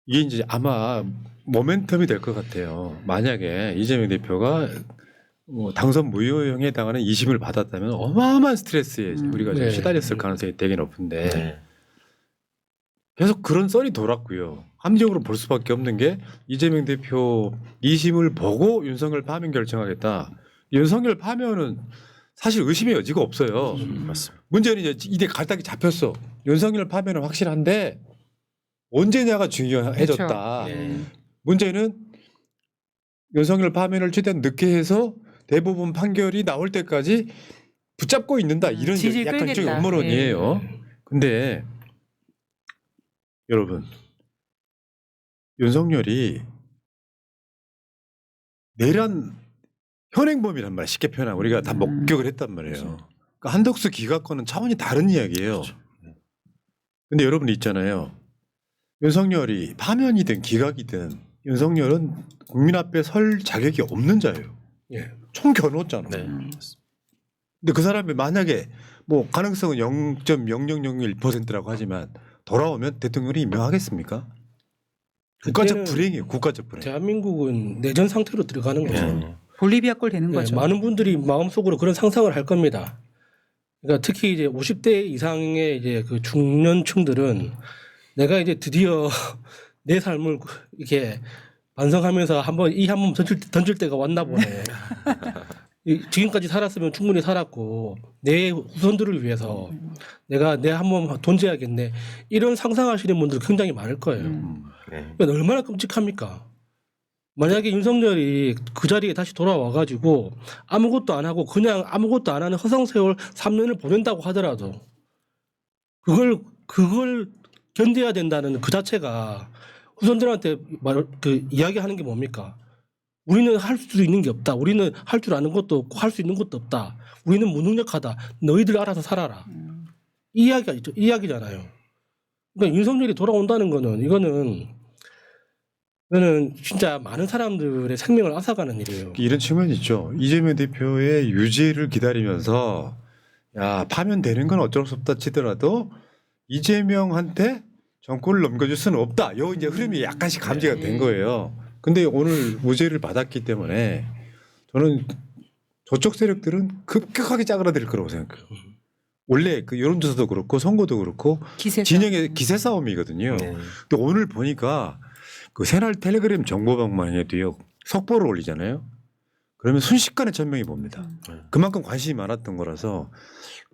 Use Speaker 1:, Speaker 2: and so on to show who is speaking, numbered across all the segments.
Speaker 1: 이게 이제 아마 모멘텀이 될 것 같아요. 만약에 이재명 대표가 당선 무효형에 해당하는 2심을 받았다면 어마어마한 스트레스에 우리가 좀
Speaker 2: 네.
Speaker 1: 시달렸을 가능성이 되게 높은데
Speaker 3: 네.
Speaker 1: 계속 그런 썰이 돌았고요. 합리적으로 볼 수밖에 없는 게 이재명 대표 2심을 보고 윤석열 파면 결정하겠다. 윤석열 파면은 사실 의심의 여지가 없어요.
Speaker 3: 맞습니다.
Speaker 1: 문제는 이제 갈딱이 잡혔어. 윤석열 파면은 확실한데 언제냐가 중요해졌다.
Speaker 3: 네.
Speaker 1: 문제는 윤석열 파면을 최대한 늦게 해서 대부분 판결이 나올 때까지 붙잡고 있는다. 이런
Speaker 4: 지지를
Speaker 1: 약간 좀
Speaker 4: 끌겠다.
Speaker 1: 음모론이에요. 근데 여러분 윤석열이 내란 현행범이란 말 쉽게 표현하고 우리가 다 목격을 했단 말이에요. 그러니까 한덕수 기각과는 차원이 다른 이야기예요. 근데 여러분 있잖아요. 윤석열이 파면이든 기각이든 윤석열은 국민 앞에 설 자격이 없는 자예요.
Speaker 2: 예.
Speaker 1: 총 겨누었잖아.
Speaker 3: 네.
Speaker 1: 근데 그 사람이 만약에 뭐 가능성은 0.0001%라고 하지만 돌아오면 대통령이 임명하겠습니까? 국가적
Speaker 2: 그때는
Speaker 1: 불행이에요. 국가적 불행.
Speaker 2: 대한민국은 내전 상태로 들어가는 거죠.
Speaker 3: 네.
Speaker 4: 볼리비아 꼴 되는
Speaker 2: 네,
Speaker 4: 거죠.
Speaker 2: 많은 분들이 마음속으로 그런 상상을 할 겁니다. 그러니까 특히 이제 50대 이상의 이제 그 중년층들은 내가 이제 드디어 내 삶을 이렇게 반성하면서 한번 던질 때가 왔나 보네. 지금까지 살았으면 충분히 살았고 내 후손들을 위해서 내가 한번 존재해야겠네. 이런 상상하시는 분들 굉장히 많을 거예요.
Speaker 3: 네.
Speaker 2: 그러니까 얼마나 끔찍합니까? 만약에 윤석열이 그 자리에 다시 돌아와가지고 아무것도 안 하고 그냥 아무것도 안 하는 허송세월 3년을 보낸다고 하더라도 그걸 견뎌야 된다는 그 자체가 후손들한테 이야기하는 게 뭡니까? 우리는 할 수 있는 게 없다. 우리는 할 줄 아는 것도 없고 할 수 있는 것도 없다. 우리는 무능력하다. 너희들 알아서 살아라. 이 이야기가 있죠. 이 이야기잖아요. 그러니까 윤석열이 돌아온다는 거는 이거는 진짜 많은 사람들의 생명을 앗아가는 일이에요.
Speaker 1: 이런 측면이 있죠. 이재명 대표의 유지를 기다리면서 야 파면 되는 건 어쩔 수 없다 치더라도 이재명한테 정권을 넘겨줄 수는 없다. 요 이제 흐름이 약간씩 감지가 된 거예요. 근데 오늘 무죄를 받았기 때문에 저는 저쪽 세력들은 급격하게 짜그라들 거라고 생각해요. 원래 그 여론조사도 그렇고 선거도 그렇고
Speaker 4: 기세
Speaker 1: 진영의 기세 싸움이거든요.
Speaker 3: 네.
Speaker 1: 근데 오늘 보니까 그 새날 텔레그램 정보방만 해도요 속보를 올리잖아요. 그러면 순식간에 1000명이 봅니다. 그만큼 관심이 많았던 거라서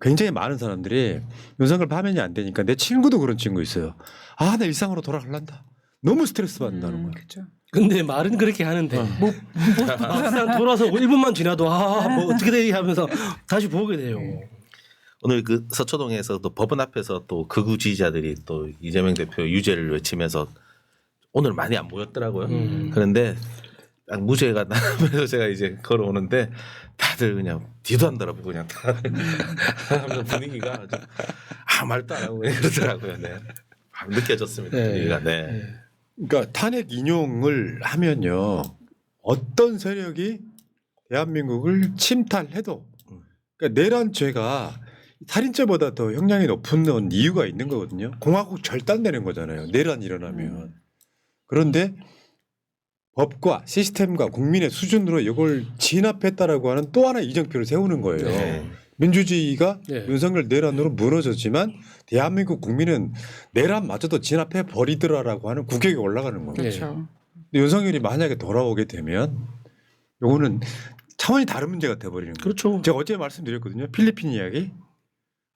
Speaker 1: 굉장히 많은 사람들이 윤석열 파면이 안 되니까 내 친구도 그런 친구 있어요. 아, 나 일상으로 돌아갈란다. 너무 스트레스 받는다는 거예요.
Speaker 4: 그렇죠.
Speaker 2: 근데 말은 그렇게 하는데 막상 돌아서 1분만 지나도 뭐 어떻게 되지 하면서 다시 보게 돼요.
Speaker 3: 오늘 그 서초동에서 또 법원 앞에서 또 극우 지지자들이 또 이재명 대표 유죄를 외치면서 오늘 많이 안 모였더라고요. 그런데 딱 무죄가 나면서 제가 이제 걸어오는데 다들 그냥 뒤도 안 돌아보고 그냥 다 분위기가 아주 말도 안 하고 그냥 그러더라고요. 네. 느껴졌습니다.
Speaker 2: 네.
Speaker 3: 분위기가. 네.
Speaker 1: 그러니까 탄핵 인용을 하면요 어떤 세력이 대한민국을 침탈해도 그러니까 내란죄가 살인죄보다 더 형량이 높은 이유가 있는 거거든요. 공화국 절단되는 거잖아요. 내란 일어나면. 그런데 법과 시스템과 국민의 수준으로 이걸 진압했다라고 하는 또 하나의 이정표를 세우는 거예요.
Speaker 3: 네.
Speaker 1: 민주주의가
Speaker 2: 네.
Speaker 1: 윤석열 내란으로 무너졌지만 대한민국 국민은 내란마저도 진압해 버리더라라고 하는 국격에 올라가는 거예요.
Speaker 4: 그렇죠.
Speaker 1: 근데 윤석열이 만약에 돌아오게 되면 요거는 차원이 다른 문제가 돼버리는 거예요.
Speaker 2: 그렇죠.
Speaker 1: 제가 어제 말씀드렸거든요. 필리핀 이야기.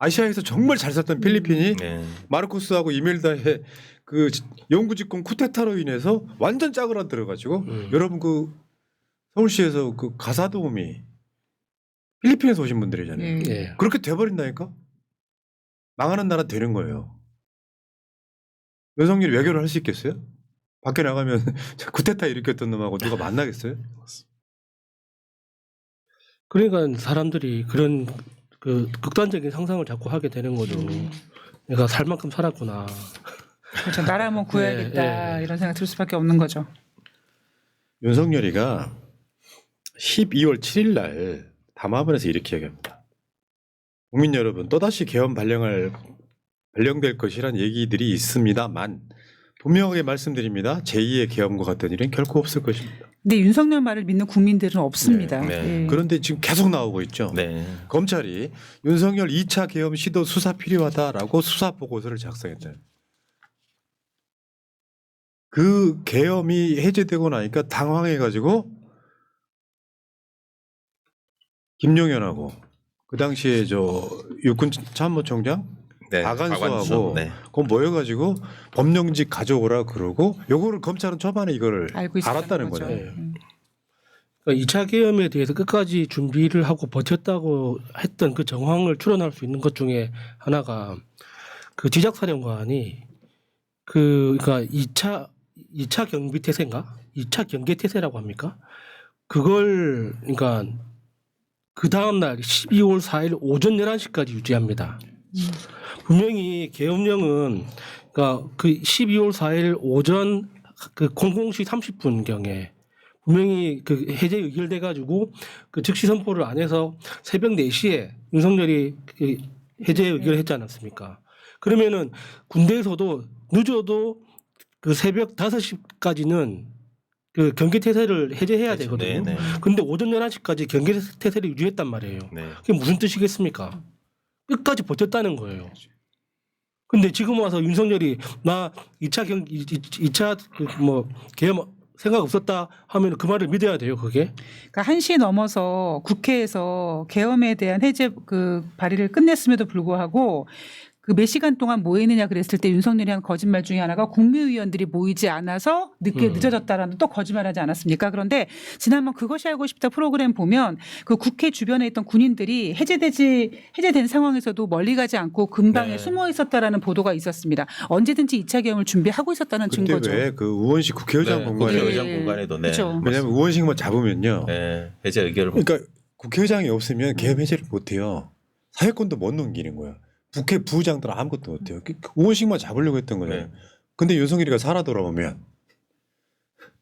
Speaker 1: 아시아에서 정말 잘 살던 필리핀이
Speaker 3: 네.
Speaker 1: 마르코스하고 이멜다의 그 영구집권 쿠데타로 인해서 완전 짜그라들어가지고 여러분 그 서울시에서 그 가사도우미 필리핀에서 오신 분들이잖아요.
Speaker 2: 예.
Speaker 1: 그렇게 돼버린다니까? 망하는 나라 되는 거예요. 윤석열이 외교를 할 수 있겠어요? 밖에 나가면 쿠데타 일으켰던 놈하고 누가 만나겠어요?
Speaker 2: 그러니까 사람들이 그런 그 극단적인 상상을 자꾸 하게 되는 거죠. 내가 살 만큼 살았구나.
Speaker 4: 그렇죠. 나라 한번 구해야겠다 이런 생각 들 수밖에 없는 거죠.
Speaker 1: 윤석열이가 12월 7일 날 담화문에서 이렇게 얘기합니다. 국민 여러분, 또다시 개헌 발령될 것이란 얘기들이 있습니다만 분명하게 말씀드립니다. 제2의 계엄과 같은 일은 결코 없을 것입니다.
Speaker 4: 근데 윤석열 말을 믿는 국민들은 없습니다.
Speaker 3: 네.
Speaker 4: 예.
Speaker 1: 그런데 지금 계속 나오고 있죠.
Speaker 3: 네.
Speaker 1: 검찰이 윤석열 2차 계엄 시도 수사 필요하다라고 수사 보고서를 작성했잖아요. 그 계엄이 해제되고 나니까 당황해가지고 김용현하고 그 당시에 저 육군 참모총장
Speaker 3: 네.
Speaker 1: 박완수하고
Speaker 3: 네.
Speaker 1: 그거 모여가지고 법령직 가져오라 그러고 요거를 검찰은 초반에 이거를
Speaker 4: 알고 있었다는
Speaker 1: 알았다는
Speaker 4: 거죠.
Speaker 1: 거잖아요.
Speaker 2: 그러니까 2차 계엄에 대해서 끝까지 준비를 하고 버텼다고 했던 그 정황을 추론할 수 있는 것 중에 하나가 그 지작사령관이 그러니까 2차 경비 태세인가? 2차 경계 태세라고 합니까? 그걸 그러니까 그 다음 날 12월 4일 오전 11시까지 유지합니다. 분명히 계엄령은 그러니까 그 12월 4일 오전 그 00시 30분 경에 분명히 그 해제 의결돼 가지고 그 즉시 선포를 안 해서 새벽 4시에 윤석열이 그 해제 의결을 했지 않았습니까? 그러면은 군대에서도 늦어도 그 새벽 5시까지는 그 경계 태세를 해제해야
Speaker 3: 그렇죠.
Speaker 2: 되거든요.
Speaker 3: 네, 네.
Speaker 2: 근데 오전 11시까지 경계 태세를 유지했단 말이에요.
Speaker 3: 네.
Speaker 2: 그게 무슨 뜻이겠습니까? 끝까지 버텼다는 거예요. 근데 지금 와서 윤석열이 나 2차 뭐 계엄 생각 없었다 하면 그 말을 믿어야 돼요, 그게?
Speaker 4: 그러니까 1시 넘어서 국회에서 계엄에 대한 해제 그 발의를 끝냈음에도 불구하고 그 몇 시간 동안 모이느냐 그랬을 때 윤석열이 한 거짓말 중에 하나가 국무위원들이 모이지 않아서 늦어졌다라는 또 거짓말하지 않았습니까? 그런데 지난번 그것이 알고 싶다 프로그램 보면 그 국회 주변에 있던 군인들이 해제된 상황에서도 멀리 가지 않고 근방에
Speaker 3: 네.
Speaker 4: 숨어 있었다라는 보도가 있었습니다. 언제든지 2차 계엄을 준비하고 있었다는
Speaker 1: 근데
Speaker 4: 증거죠.
Speaker 1: 왜 그 우원식 국회의장
Speaker 3: 네.
Speaker 1: 공간에
Speaker 3: 국회의장 공간에도 네.
Speaker 4: 그렇죠.
Speaker 1: 왜냐하면 우원식만 잡으면요.
Speaker 3: 네. 해제 의결을
Speaker 1: 그러니까 국회의장이 없으면 계엄 해제를 못해요. 사회권도 못 넘기는 거야. 국회 부의장들은 아무것도 못해요. 우원식만 잡으려고 했던 거잖아요.
Speaker 3: 네.
Speaker 1: 근데 윤석열이가 살아 돌아오면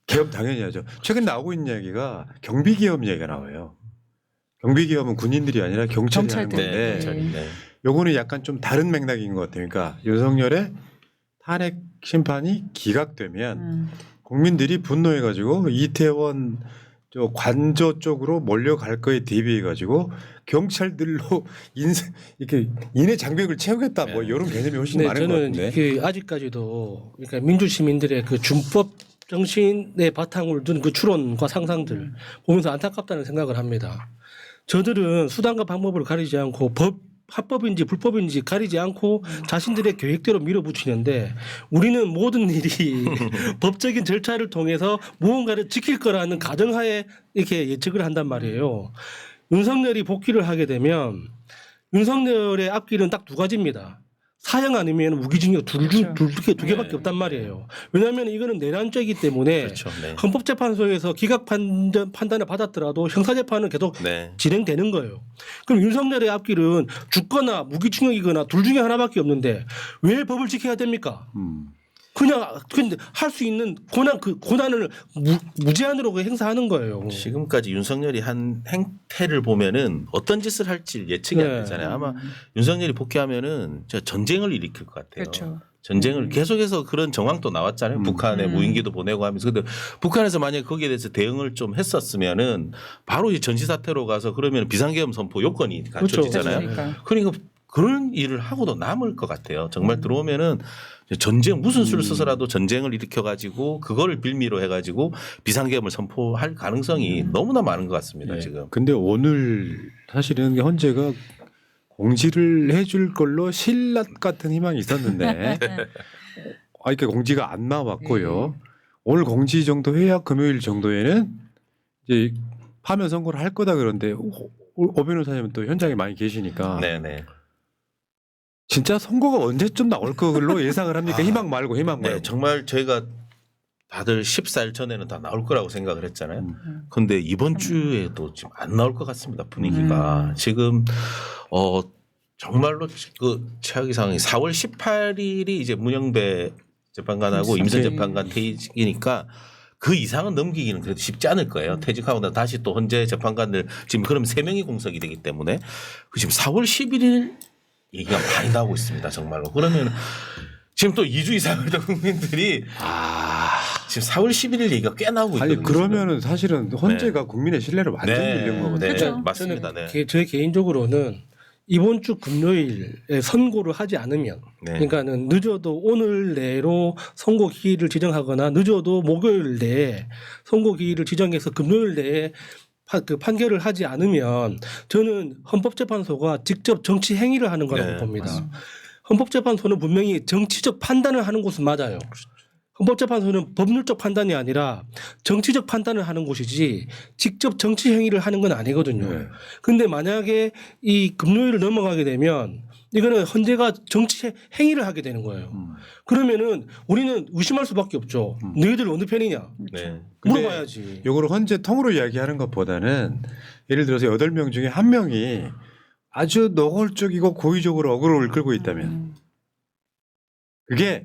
Speaker 1: 계엄 당연히 하죠. 최근 나오고 있는 이야기가 경비계엄 이야기가 나와요. 경비계엄은 군인들이 아니라 경찰이 하는
Speaker 4: 경찰들.
Speaker 1: 건데
Speaker 3: 경찰이, 네.
Speaker 1: 요거는 약간 좀 다른 맥락인 것 같아요. 그러니까 윤석열의 탄핵 심판이 기각되면 국민들이 분노해가지고 이태원 저 관저 쪽으로 몰려갈 거에 대비해가지고 경찰들로 이렇게 인해 장벽을 채우겠다 뭐 이런 개념이 훨씬
Speaker 2: 네,
Speaker 1: 많은 것
Speaker 2: 저는
Speaker 1: 같은데.
Speaker 2: 그 아직까지도 그러니까 민주 시민들의 그 준법 정신의 바탕을 둔 그 추론과 상상들 보면서 안타깝다는 생각을 합니다. 저들은 수단과 방법을 가리지 않고 합법인지 불법인지 가리지 않고 자신들의 계획대로 밀어붙이는데 우리는 모든 일이 법적인 절차를 통해서 무언가를 지킬 거라는 가정하에 이렇게 예측을 한단 말이에요. 윤석열이 복귀를 하게 되면 윤석열의 앞길은 딱 2가지입니다. 사형 아니면 무기징역 두 개밖에 없단 말이에요. 왜냐하면 이거는 내란죄이기 때문에
Speaker 3: 그렇죠. 네.
Speaker 2: 헌법재판소에서 기각 판단을 받았더라도 형사재판은 계속
Speaker 3: 네.
Speaker 2: 진행되는 거예요. 그럼 윤석열의 앞길은 죽거나 무기징역이거나 둘 중에 하나밖에 없는데 왜 법을 지켜야 됩니까? 그냥 근데 할 수 있는 고난을 무제한으로 행사하는 거예요.
Speaker 3: 지금까지 윤석열이 한 행태를 보면은 어떤 짓을 할지 예측이 안
Speaker 2: 네.
Speaker 3: 되잖아요. 아마 윤석열이 복귀하면은 저 전쟁을 일으킬 것 같아요.
Speaker 4: 그렇죠.
Speaker 3: 전쟁을 계속해서 그런 정황도 나왔잖아요. 북한에 무인기도 보내고 하면서. 근데 북한에서 만약에 거기에 대해서 대응을 좀 했었으면은 바로 이 전시 사태로 가서 그러면 비상계엄 선포 요건이 갖춰지잖아요.
Speaker 4: 그러니까.
Speaker 3: 그러니까 그런 일을 하고도 남을 것 같아요. 정말 들어오면은 전쟁 무슨 수를 써서라도 전쟁을 일으켜 가지고 그거를 빌미로 해 가지고 비상계엄을 선포할 가능성이 너무나 많은 것 같습니다.
Speaker 1: 네.
Speaker 3: 지금.
Speaker 1: 근데 오늘 사실은 헌재가 공지를 해줄 걸로 신라 같은 희망이 있었는데 이렇게 공지가 안 나왔고요. 오늘 공지 정도 해야 금요일 정도에는 이제 파면 선고를 할 거다 그런데 오 변호사님은 또 현장에 많이 계시니까
Speaker 3: 네네.
Speaker 1: 진짜 선고가 언제쯤 나올 걸로 예상을 합니까? 희망 말고 희망 말고.
Speaker 3: 네, 정말 저희가 다들 14일 전에는 다 나올 거라고 생각을 했잖아요. 근데 이번 주에도 지금 안 나올 것 같습니다. 분위기가. 지금 정말로 그 최악의 상황이 4월 18일이 이제 문영배 재판관하고 임선 재판관 퇴직이니까 그 이상은 넘기기는 그래도 쉽지 않을 거예요. 퇴직하고 나 다시 또 헌재 재판관들 지금 그럼 3명이 공석이 되기 때문에 지금 4월 11일 얘기가 많이 나오고 있습니다. 정말로. 그러면 지금 또 2주 이상을 더 국민들이 지금 4월 11일 얘기가 꽤 나오고 있거든요.
Speaker 1: 아니 그러면은 사실은 헌재가 국민의 신뢰를 완전히 잃는 거거든요.
Speaker 3: 네,
Speaker 4: 그렇죠.
Speaker 3: 맞습니다. 네.
Speaker 2: 저희 개인적으로는 이번 주 금요일에 선고를 하지 않으면
Speaker 3: 네.
Speaker 2: 그러니까는 늦어도 오늘 내로 선고 기일을 지정하거나 늦어도 목요일 내에 선고 기일을 지정해서 금요일 내에 그 판결을 하지 않으면 저는 헌법재판소가 직접 정치 행위를 하는 거라고
Speaker 3: 네,
Speaker 2: 봅니다.
Speaker 3: 맞습니다.
Speaker 2: 헌법재판소는 분명히 정치적 판단을 하는 곳은 맞아요. 헌법재판소는 법률적 판단이 아니라 정치적 판단을 하는 곳이지 직접 정치 행위를 하는 건 아니거든요.
Speaker 1: 네.
Speaker 2: 근데 만약에 이 금요일을 넘어가게 되면 이거는 헌재가 정치 행위를 하게 되는 거예요. 그러면은 우리는 의심할 수밖에 없죠. 너희들 어느 편이냐?
Speaker 3: 네.
Speaker 1: 근데
Speaker 2: 물어봐야지.
Speaker 1: 요거를 헌재 통으로 이야기하는 것보다는 예를 들어서 8명 중에 1명이 아주 노골적이고 고의적으로 어그로를 끌고 있다면 그게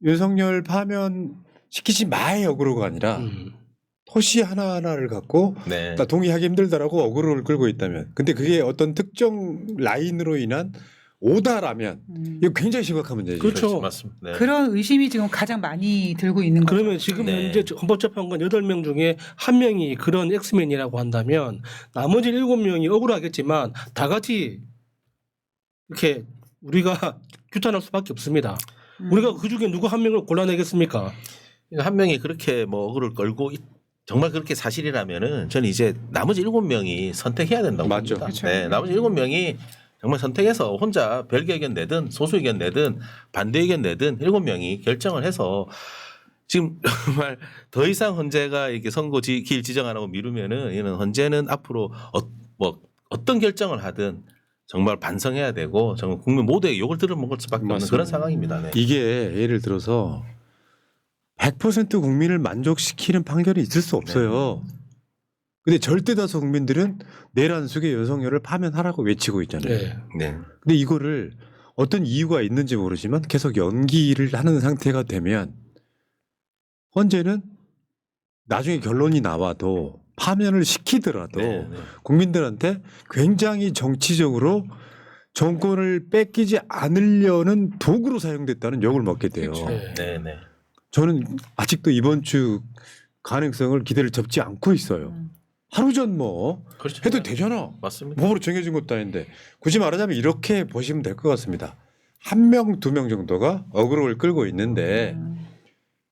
Speaker 1: 윤석열 파면 시키지 마의 어그로가 아니라 토시 하나하나를 갖고
Speaker 3: 네.
Speaker 1: 나 동의하기 힘들다라고 어그로를 끌고 있다면 근데 그게 어떤 특정 라인으로 인한 오다라면 이거 굉장히 심각한 문제죠.
Speaker 2: 그렇죠.
Speaker 3: 맞습니다. 네.
Speaker 4: 그런 의심이 지금 가장 많이 들고 있는 거죠.
Speaker 2: 그러면 지금
Speaker 3: 네.
Speaker 2: 현재 헌법재판관 8명 중에 1명이 그런 엑스맨이라고 한다면 나머지 7명이 억울하겠지만 다 같이 이렇게 우리가 규탄할 수밖에 없습니다. 우리가 그 중에 누구 한 명을 골라내겠습니까?
Speaker 3: 한 명이 그렇게 뭐 어그를 끌고 정말 그렇게 사실이라면은 저는 이제 나머지 7명이 선택해야 된다고
Speaker 1: 맞죠.
Speaker 3: 봅니다.
Speaker 4: 그렇죠.
Speaker 3: 네, 나머지 7명이 정말 선택해서 혼자 별개 의견 내든 소수 의견 내든 반대 의견 내든 7명이 결정을 해서 지금 정말 더 이상 헌재가 이렇게 선고 기일 지정 안 하고 미루면은 이는 헌재는 앞으로 어떤 결정을 하든 정말 반성해야 되고 정말 국민 모두의 욕을 들어먹을 수밖에 없는
Speaker 1: 맞습니다.
Speaker 3: 그런 상황입니다. 네.
Speaker 1: 이게 예를 들어서 100% 국민을 만족시키는 판결이 있을 수 없어요. 근데 절대 다수 국민들은 내란숙의 윤석열을 파면하라고 외치고 있잖아요.
Speaker 2: 네.
Speaker 3: 네.
Speaker 1: 근데 이거를 어떤 이유가 있는지 모르지만 계속 연기를 하는 상태가 되면 헌재는 나중에 결론이 나와도 파면을 시키더라도
Speaker 3: 네, 네.
Speaker 1: 국민들한테 굉장히 정치적으로 정권을 뺏기지 않으려는 도구로 사용됐다는 욕을 먹게 돼요.
Speaker 4: 그렇죠.
Speaker 2: 네.
Speaker 3: 네, 네.
Speaker 1: 저는 아직도 이번 주 가능성을 기대를 접지 않고 있어요. 하루 전 뭐
Speaker 3: 그렇죠.
Speaker 1: 해도 되잖아.
Speaker 3: 맞습니다.
Speaker 1: 법으로 정해진 것도 아닌데 굳이 말하자면 이렇게 보시면 될 것 같습니다. 1명, 2명 정도가 어그로를 끌고 있는데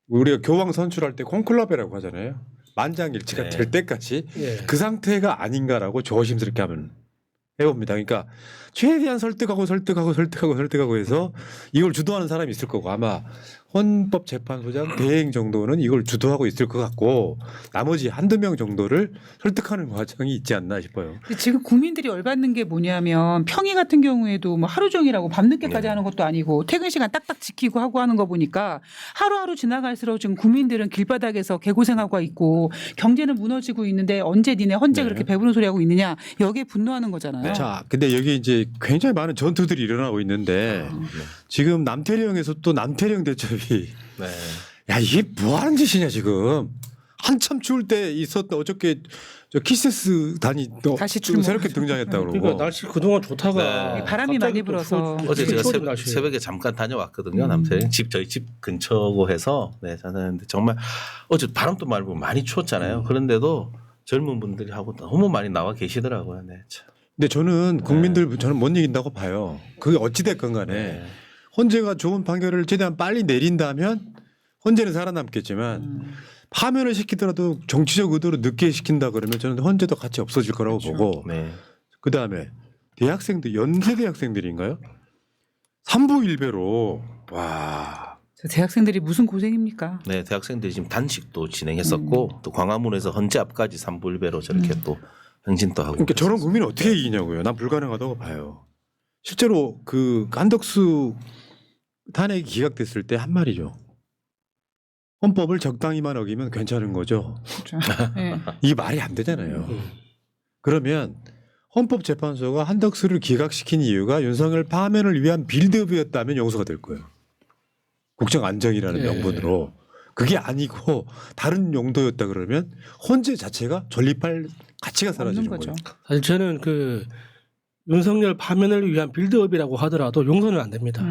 Speaker 1: 우리가 교황 선출할 때 콘클라베라고 하잖아요. 만장일치가
Speaker 3: 네.
Speaker 1: 될 때까지
Speaker 2: 예.
Speaker 1: 그 상태가 아닌가라고 조심스럽게 한번 해봅니다. 그러니까 최대한 설득하고 해서 이걸 주도하는 사람이 있을 거고 아마 헌법재판소장 대행 정도는 이걸 주도하고 있을 것 같고 나머지 한두 명 정도를 설득하는 과정이 있지 않나 싶어요.
Speaker 4: 근데 지금 국민들이 열받는 게 뭐냐면 평일 같은 경우에도 뭐 하루 종일하고 밤늦게까지
Speaker 3: 네.
Speaker 4: 하는 것도 아니고 퇴근 시간 딱딱 지키고 하고 하는 거 보니까 하루하루 지나갈수록 지금 국민들은 길바닥에서 개고생하고 있고 경제는 무너지고 있는데 언제 니네 헌재
Speaker 1: 네.
Speaker 4: 그렇게 배부른 소리 하고 있느냐 여기에 분노하는 거잖아요.
Speaker 1: 자, 근데 여기 이제 굉장히 많은 전투들이 일어나고 있는데 지금 남태령에서 또 남태령 대첩이
Speaker 3: 네.
Speaker 1: 야 이게 뭐 하는 짓이냐 지금 한참 추울 때 있었던 어저께 저 키세스 단이 또
Speaker 4: 다시
Speaker 1: 지금
Speaker 4: 출몰.
Speaker 1: 새롭게 등장했다고 그러고
Speaker 2: 그러니까 날씨 그동안 좋다가
Speaker 3: 네.
Speaker 4: 바람이 많이 불어서.
Speaker 3: 어제 제가
Speaker 2: 추워진 날씨.
Speaker 3: 새벽에 잠깐 다녀왔거든요. 남태령 저희 집 근처고 해서 네, 다녔는데 정말 어제 바람도 말고 많이 추웠잖아요. 그런데도 젊은 분들이 하고 너무 많이 나와 계시더라고요. 네. 참.
Speaker 1: 근데 저는 국민들 저는 못 이긴다고 봐요. 그게 어찌 됐건 간에
Speaker 3: 네.
Speaker 1: 헌재가 좋은 판결을 최대한 빨리 내린다면 헌재는 살아남겠지만 파면을 시키더라도 정치적 의도로 늦게 시킨다 그러면 저는 헌재도 같이 없어질 거라고
Speaker 4: 그렇죠.
Speaker 1: 보고
Speaker 3: 네.
Speaker 1: 그다음에 대학생들 연세 대학생들인가요? 3부1배로 와
Speaker 4: 대학생들이 무슨 고생입니까?
Speaker 3: 네, 대학생들이 지금 단식도 진행했었고 또 광화문에서 헌재 앞까지 3부1배로 저렇게 또 행진도 하고.
Speaker 1: 그러니까 저런 국민이 어떻게 이기냐고요. 난 불가능하다고 봐요. 실제로 그 한덕수 탄핵이 기각됐을 때 한 말이죠. 헌법을 적당히만 어기면 괜찮은 거죠.
Speaker 4: 그렇죠. 네.
Speaker 1: 이 말이 안 되잖아요. 그러면 헌법재판소가 한덕수를 기각시킨 이유가 윤석열 파면을 위한 빌드업이었다면 용서가 될 거예요. 국정 안정이라는
Speaker 2: 예.
Speaker 1: 명분으로. 그게 아니고 다른 용도였다 그러면 헌재 자체가 전립할 가치가 사라지는
Speaker 4: 없는 거죠.
Speaker 1: 거예요.
Speaker 2: 사실 저는 그 윤석열 파면을 위한 빌드업이라고 하더라도 용서는 안 됩니다.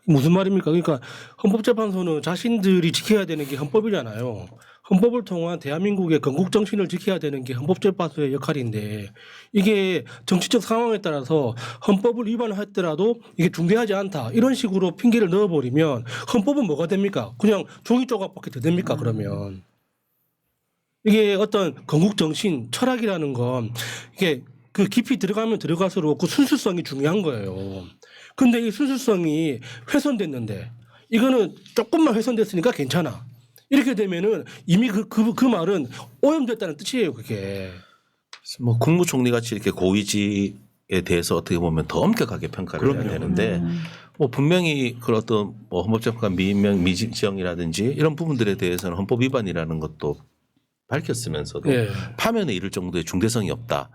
Speaker 2: 무슨 말입니까? 그러니까 헌법재판소는 자신들이 지켜야 되는 게 헌법이잖아요. 헌법을 통한 대한민국의 건국 정신을 지켜야 되는 게 헌법재판소의 역할인데 이게 정치적 상황에 따라서 헌법을 위반했더라도 이게 중대하지 않다 이런 식으로 핑계를 넣어버리면 헌법은 뭐가 됩니까? 그냥 종이 조각밖에 더 됩니까? 그러면 이게 어떤 건국 정신 철학이라는 건 이게 그 깊이 들어가면 들어갈수록 그 순수성이 중요한 거예요. 근데 이 순수성이 훼손됐는데 이거는 조금만 훼손됐으니까 괜찮아. 이렇게 되면은 이미 그 말은 오염됐다는 뜻이에요, 그게.
Speaker 3: 뭐 국무총리 같이 이렇게 고위직에 대해서 어떻게 보면 더 엄격하게 평가를 해야
Speaker 1: 그럼요.
Speaker 3: 되는데 뭐 분명히 그런 어떤 뭐 헌법재판관 미지정이라든지 이런 부분들에 대해서는 헌법 위반이라는 것도 밝혔으면서도
Speaker 2: 예.
Speaker 3: 파면에 이를 정도의 중대성이 없다.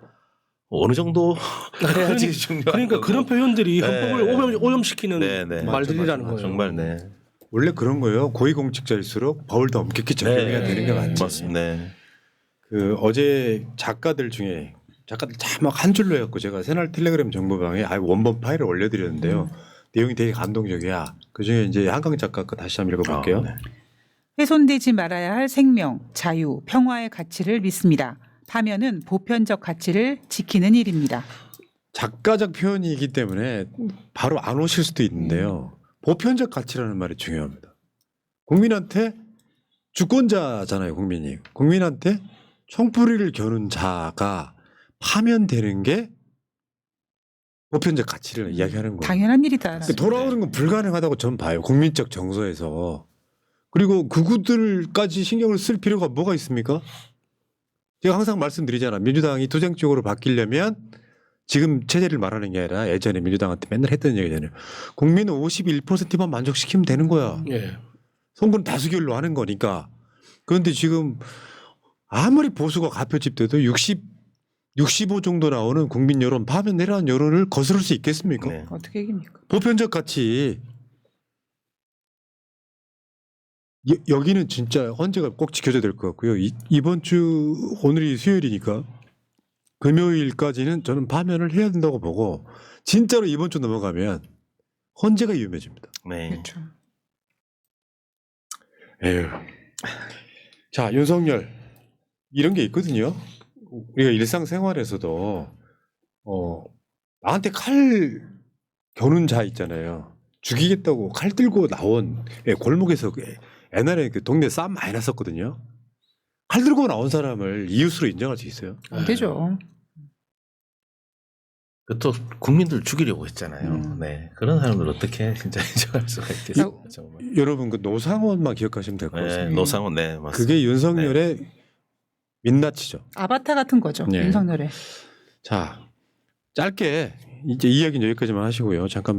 Speaker 3: 어느 정도 해야지 중요한
Speaker 2: 그러니까
Speaker 3: 거고.
Speaker 2: 그런 표현들이
Speaker 3: 네.
Speaker 2: 헌법을 오염시키는
Speaker 3: 네, 네.
Speaker 2: 말들이라는 거예요.
Speaker 3: 정말 네.
Speaker 1: 원래 그런 거예요. 고위공직자일수록 법을 더 엄격히 적용해야 되는 게 맞지.
Speaker 3: 맞습니다. 네.
Speaker 1: 그 어제 작가들 중에 작가들 막 한 줄로 해갖고 제가 새날 텔레그램 정보방에 원본 파일을 올려드렸는데요. 내용이 되게 감동적이야. 그 중에 이제 한강 작가 거 다시 한번 읽어볼게요.
Speaker 3: 네.
Speaker 4: 훼손되지 말아야 할 생명, 자유, 평화의 가치를 믿습니다. 파면은 보편적 가치를 지키는 일입니다.
Speaker 1: 작가적 표현이기 때문에 바로 안 오실 수도 있는데요. 보편적 가치라는 말이 중요합니다. 국민한테 주권자잖아요, 국민이. 국민한테 총뿌리를 겨눈 자가 파면되는 게 보편적 가치를 이야기하는 거예요.
Speaker 4: 당연한 일이다.
Speaker 1: 그러니까 돌아오는 건 불가능하다고 저는 봐요. 국민적 정서에서. 그리고 그구들까지 신경을 쓸 필요가 뭐가 있습니까? 제가 항상 말씀드리잖아. 민주당이 투쟁적으로 바뀌려면 지금 체제를 말하는 게 아니라 예전에 민주당한테 맨날 했던 얘기잖아요. 국민은 51%만 만족시키면 되는 거야.
Speaker 2: 예.
Speaker 1: 선거는 다수결로 하는 거니까. 그런데 지금 아무리 보수가 가표집돼도 65 정도 나오는 국민 여론, 파면 내라는 여론을 거스를 수 있겠습니까?
Speaker 3: 네.
Speaker 4: 어떻게 얘기입니까?
Speaker 1: 보편적 가치. 여기는 진짜 헌재가 꼭 지켜줘야 될 것 같고요. 이번 주 오늘이 수요일이니까 금요일까지는 저는 파면을 해야 된다고 보고 진짜로 이번 주 넘어가면 헌재가 위험해집니다.
Speaker 3: 네.
Speaker 4: 그렇죠.
Speaker 1: 에휴. 자, 윤석열 이런 게 있거든요. 우리가 일상생활에서도 나한테 칼 겨눈 자 있잖아요. 죽이겠다고 칼 들고 나온 골목에서 옛날에 그 동네 싸움 많이 났었거든요. 칼 들고 나온 사람을 이웃으로 인정할 수 있어요?
Speaker 4: 안 되죠.
Speaker 3: 또 국민들 죽이려고 했잖아요. 네. 그런 사람들 어떻게 진짜 인정할 수가 있겠어요. 정말.
Speaker 1: 여러분 그 노상원만 기억하시면 될 것
Speaker 3: 네,
Speaker 1: 같습니다.
Speaker 3: 노상원 네 맞습니다.
Speaker 1: 그게 윤석열의 민낯이죠.
Speaker 4: 아바타 같은 거죠.
Speaker 1: 네.
Speaker 4: 윤석열의.
Speaker 1: 자, 짧게 이제 이야기는 여기까지만 하시고요. 잠깐만